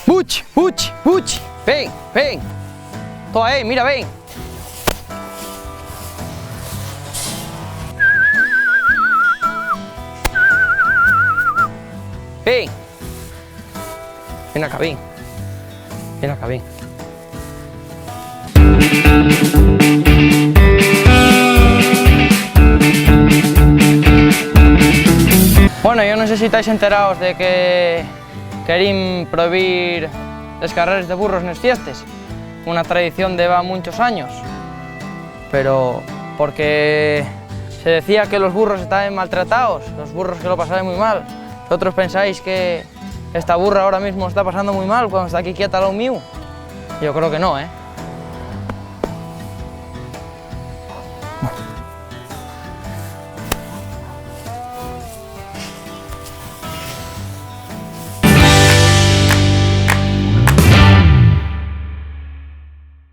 Buch, buch, buch. Ven, ven. Tú ahí, mira, ven. Ven. Ven acá, ven. Ven acá, ven. Bueno, yo no sé si estáis enterados de que querín prohibir las carreras de burros en las fiestas, una tradición de va muchos años, pero porque se decía que los burros estaban maltratados, los burros que lo pasaban muy mal. ¿Vosotros pensáis que esta burra ahora mismo está pasando muy mal cuando está aquí quieta al lado mío? Yo creo que no, ¿eh?